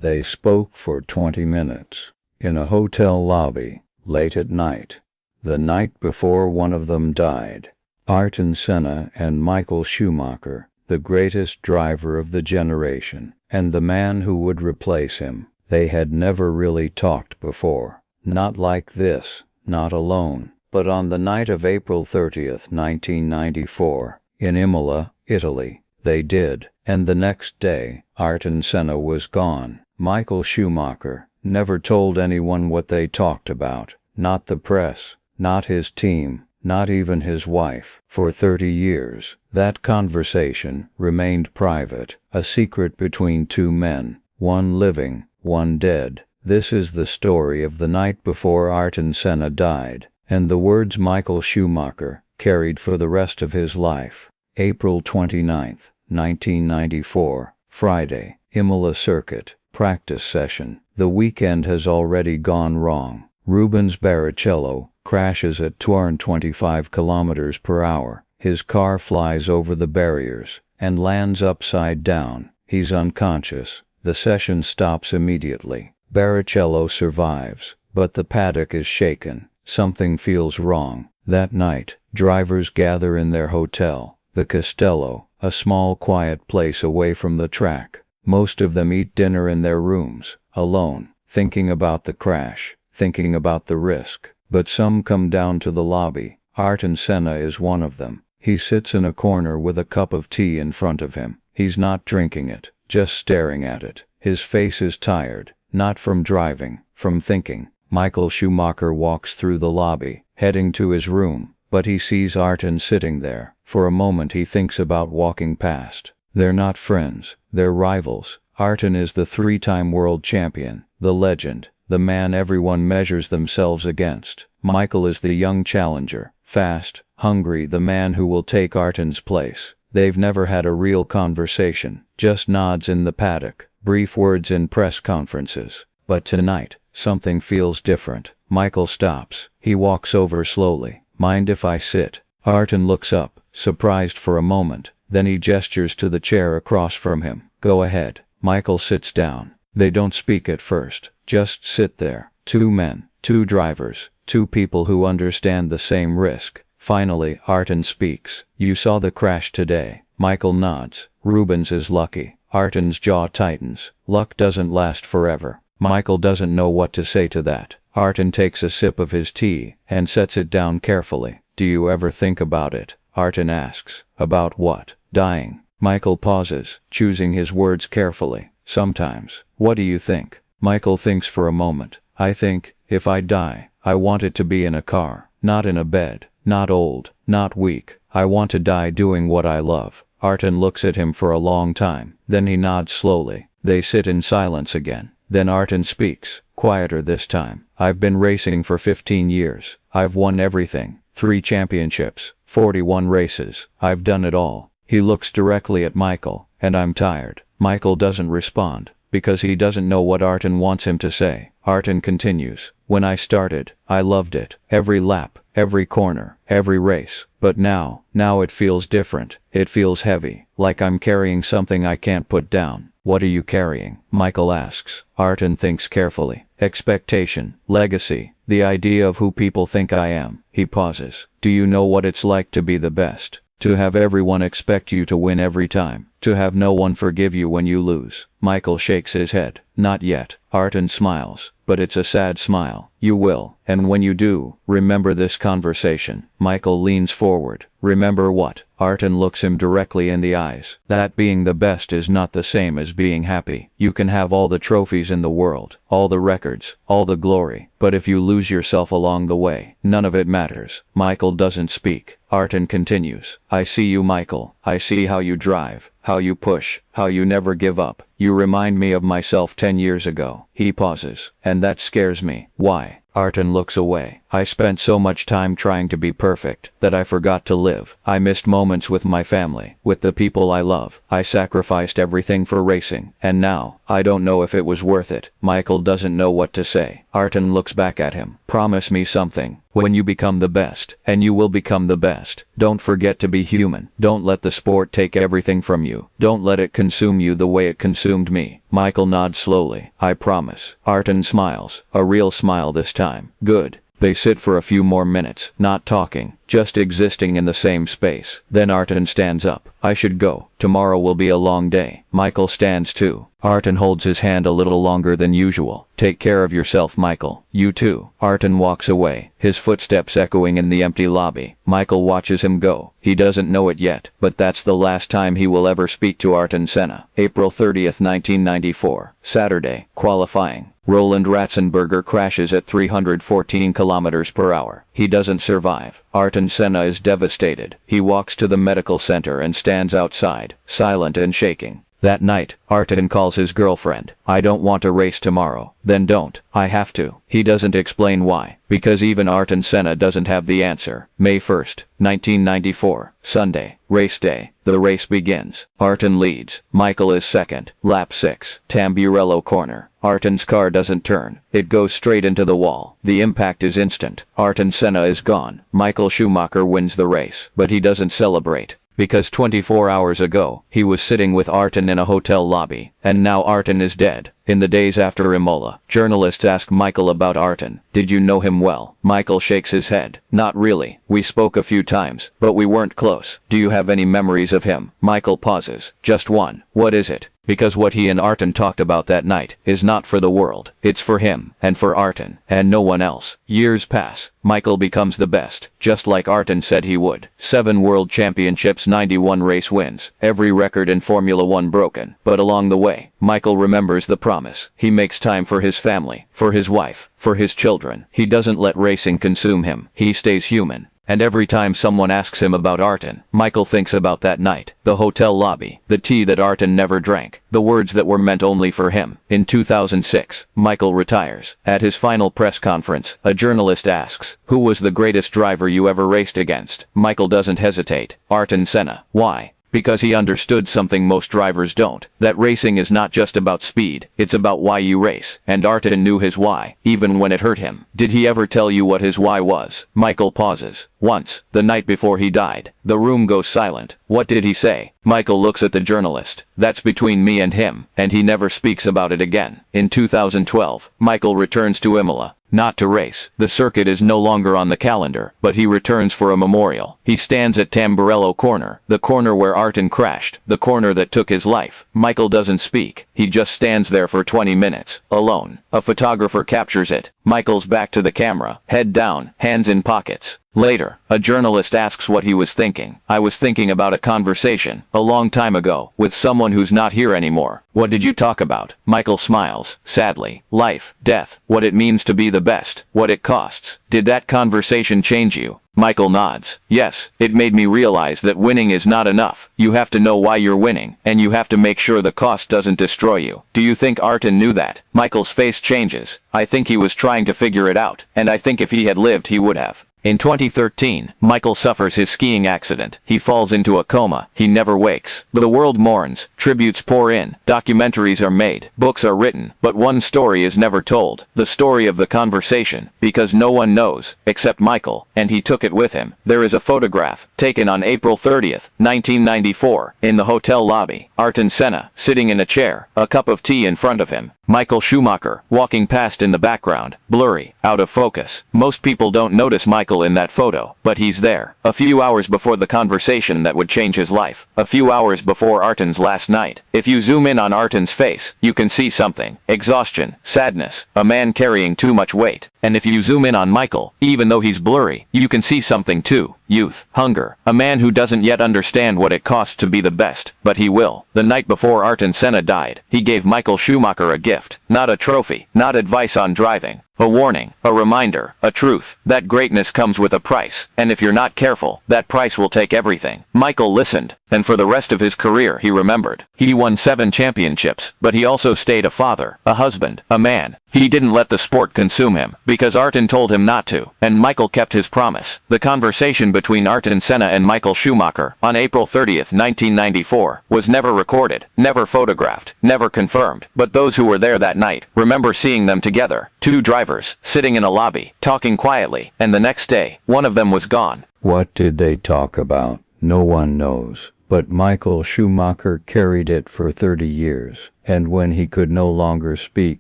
They spoke for 20 minutes. In a hotel lobby, late at night. The night before one of them died. Ayrton Senna and Michael Schumacher, the greatest driver of the generation, and the man who would replace him. They had never really talked before. Not like this, not alone. But on the night of April 30th, 1994, in Imola, Italy, they did. And the next day, Ayrton Senna was gone. Michael Schumacher never told anyone what they talked about. Not the press, not his team, not even his wife. For 30 years, that conversation remained private, a secret between two men, one living, one dead. This is the story of the night before Ayrton Senna died, and the words Michael Schumacher carried for the rest of his life. April 29th, 1994, Friday, Imola Circuit, practice session. The weekend has already gone wrong. Rubens Barrichello crashes at 225 kilometers per hour. His car flies over the barriers and lands upside down. He's unconscious. The session stops immediately. Barrichello survives, but the paddock is shaken. Something feels wrong. That night, drivers gather in their hotel, the Castello, a small quiet place away from the track. Most of them eat dinner in their rooms, alone, thinking about the crash, thinking about the risk. But some come down to the lobby. Ayrton Senna is one of them. He sits in a corner with a cup of tea in front of him. He's not drinking it, just staring at it. His face is tired, not from driving, from thinking. Michael Schumacher walks through the lobby, heading to his room, but he sees Ayrton sitting there. For a moment he thinks about walking past. They're not friends, they're rivals. Ayrton is the three-time world champion, the legend, the man everyone measures themselves against. Michael is the young challenger, fast, hungry, the man who will take Ayrton's place. They've never had a real conversation, just nods in the paddock, brief words in press conferences. But tonight, something feels different. Michael stops. He walks over slowly. Mind if I sit? Ayrton looks up, surprised for a moment. Then he gestures to the chair across from him. Go ahead. Michael sits down. They don't speak at first. Just sit there. Two men, two drivers, two people who understand the same risk. Finally, Ayrton speaks. You saw the crash today. Michael nods. Rubens is lucky. Ayrton's jaw tightens. Luck doesn't last forever. Michael doesn't know what to say to that. Ayrton takes a sip of his tea and sets it down carefully. Do you ever think about it? Ayrton asks. About what? Dying. Michael pauses, choosing his words carefully. Sometimes. What do you think? Michael thinks for a moment. I think, if I die, I want it to be in a car, not in a bed, not old, not weak. I want to die doing what I love. Ayrton looks at him for a long time. Then he nods slowly. They sit in silence again. Then Ayrton speaks, quieter this time. I've been racing for 15 years. I've won everything. 3 championships, 41 races. I've done it all. He looks directly at Michael, and I'm tired. Michael doesn't respond, because he doesn't know what Ayrton wants him to say. Ayrton continues. When I started, I loved it. Every lap, every corner, every race. But now it feels different. It feels heavy, like I'm carrying something I can't put down. What are you carrying? Michael asks. Ayrton thinks carefully. Expectation, legacy, the idea of who people think I am. He pauses. Do you know what it's like to be the best? To have everyone expect you to win every time. To have no one forgive you when you lose. Michael shakes his head. Not yet. Ayrton smiles, but it's a sad smile. You will, and when you do, remember this conversation. Michael leans forward. Remember what? Ayrton looks him directly in the eyes. That being the best is not the same as being happy. You can have all the trophies in the world, all the records, all the glory, but if you lose yourself along the way, none of it matters. Michael doesn't speak. Ayrton continues. I see you, Michael. I see how you drive, how you push, how you never give up. You remind me of myself 10 years ago. He pauses. And that scares me. Why? Ayrton looks away. I spent so much time trying to be perfect that I forgot to live. I missed moments with my family, with the people I love. I sacrificed everything for racing, and now, I don't know if it was worth it." Michael doesn't know what to say. Ayrton looks back at him. "Promise me something. When you become the best, and you will become the best, don't forget to be human. Don't let the sport take everything from you. Don't let it consume you the way it consumed me." Michael nods slowly. "I promise." Ayrton smiles. A real smile this time. "Good." They sit for a few more minutes, not talking, just existing in the same space. Then Ayrton stands up. "I should go. Tomorrow will be a long day." Michael stands too. Ayrton holds his hand a little longer than usual. "Take care of yourself, Michael." "You too." Ayrton walks away, his footsteps echoing in the empty lobby. Michael watches him go. He doesn't know it yet, but that's the last time he will ever speak to Ayrton Senna. April 30th, 1994. Saturday. Qualifying. Roland Ratzenberger crashes at 314 kilometers per hour. He doesn't survive. Ayrton Senna is devastated. He walks to the medical center and stands outside, silent and shaking. That night, Ayrton calls his girlfriend. "I don't want to race tomorrow." "Then don't." "I have to." He doesn't explain why, because even Ayrton Senna doesn't have the answer. May 1st, 1994, Sunday, race day. The race begins. Ayrton leads. Michael is second. Lap 6, Tamburello corner. Ayrton's car doesn't turn. It goes straight into the wall. The impact is instant. Ayrton Senna is gone. Michael Schumacher wins the race, but he doesn't celebrate. Because 24 hours ago, he was sitting with Ayrton in a hotel lobby, and now Ayrton is dead. In the days after Imola, journalists ask Michael about Ayrton. "Did you know him well?" Michael shakes his head. "Not really. We spoke a few times, but we weren't close." "Do you have any memories of him?" Michael pauses. "Just one." "What is it?" Because what he and Ayrton talked about that night is not for the world. It's for him, and for Ayrton, and no one else. Years pass. Michael becomes the best, just like Ayrton said he would. 7 world championships, 91 race wins, every record in Formula 1 broken. But along the way, Michael remembers the promise. He makes time for his family, for his wife, for his children. He doesn't let racing consume him. He stays human. And every time someone asks him about Ayrton, Michael thinks about that night, the hotel lobby, the tea that Ayrton never drank, the words that were meant only for him. In 2006, Michael retires. At his final press conference, a journalist asks, "Who was the greatest driver you ever raced against?" Michael doesn't hesitate. "Ayrton Senna." Why? Because he understood something most drivers don't. That racing is not just about speed, it's about why you race. And Ayrton knew his why, even when it hurt him. "Did he ever tell you what his why was?" Michael pauses. "Once, the night before he died." The room goes silent. "What did he say?" Michael looks at the journalist. "That's between me and him," and he never speaks about it again. In 2012, Michael returns to Imola. Not to race. The circuit is no longer on the calendar, but he returns for a memorial. He stands at Tamburello corner, the corner where Ayrton crashed, the corner that took his life. Michael doesn't speak. He just stands there for 20 minutes, alone. A photographer captures it. Michael's back to the camera, head down, hands in pockets. Later, a journalist asks what he was thinking. "I was thinking about a conversation, a long time ago, with someone who's not here anymore." "What did you talk about?" Michael smiles, sadly. "Life, death, what it means to be the best, what it costs." "Did that conversation change you?" Michael nods. "Yes, it made me realize that winning is not enough. You have to know why you're winning, and you have to make sure the cost doesn't destroy you." "Do you think Ayrton knew that?" Michael's face changes. "I think he was trying to figure it out, and I think if he had lived he would have." In 2013, Michael suffers his skiing accident. He falls into a coma. He never wakes. The world mourns. Tributes pour in. Documentaries are made. Books are written. But one story is never told. The story of the conversation. Because no one knows, except Michael, and he took it with him. There is a photograph, taken on April 30th, 1994, in the hotel lobby. Ayrton Senna, sitting in a chair, a cup of tea in front of him. Michael Schumacher, walking past in the background, blurry, out of focus. Most people don't notice Michael in that photo, but he's there. A few hours before the conversation that would change his life. A few hours before Ayrton's last night. If you zoom in on Ayrton's face, you can see something. Exhaustion, sadness, a man carrying too much weight. And if you zoom in on Michael, even though he's blurry, you can see something too. Youth, hunger, a man who doesn't yet understand what it costs to be the best, but he will. The night before Ayrton Senna died, he gave Michael Schumacher a gift. Not a trophy, not advice on driving. A warning, a reminder, a truth, that greatness comes with a price, and if you're not careful, that price will take everything. Michael listened, and for the rest of his career he remembered. He won 7 championships, but he also stayed a father, a husband, a man. He didn't let the sport consume him, because Ayrton told him not to, and Michael kept his promise. The conversation between Ayrton Senna and Michael Schumacher, on April 30, 1994, was never recorded, never photographed, never confirmed, but those who were there that night remember seeing them together, 2 drivers, sitting in a lobby, talking quietly, and the next day, one of them was gone. What did they talk about? No one knows. But Michael Schumacher carried it for 30 years, and when he could no longer speak,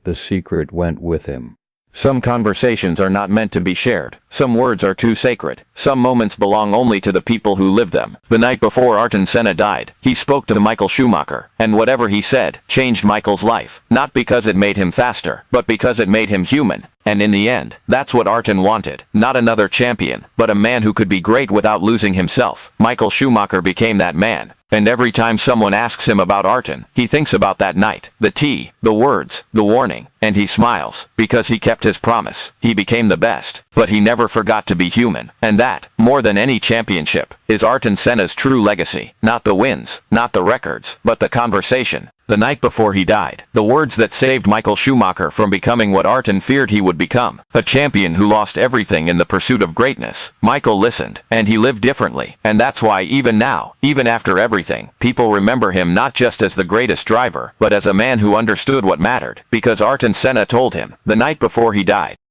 the secret went with him. Some conversations are not meant to be shared. Some words are too sacred. Some moments belong only to the people who live them. The night before Ayrton Senna died, he spoke to Michael Schumacher, and whatever he said changed Michael's life. Not because it made him faster, but because it made him human. And in the end, that's what Ayrton wanted. Not another champion, but a man who could be great without losing himself. Michael Schumacher became that man. And every time someone asks him about Ayrton, he thinks about that night, the tea, the words, the warning, and he smiles, because he kept his promise. He became the best, but he never forgot to be human. And that, more than any championship, is Ayrton Senna's true legacy. Not the wins, not the records, but the conversation. The night before he died, the words that saved Michael Schumacher from becoming what Ayrton feared he would become, a champion who lost everything in the pursuit of greatness. Michael listened, and he lived differently, and that's why even now, even after everything, people remember him not just as the greatest driver, but as a man who understood what mattered, because Ayrton Senna told him, the night before he died.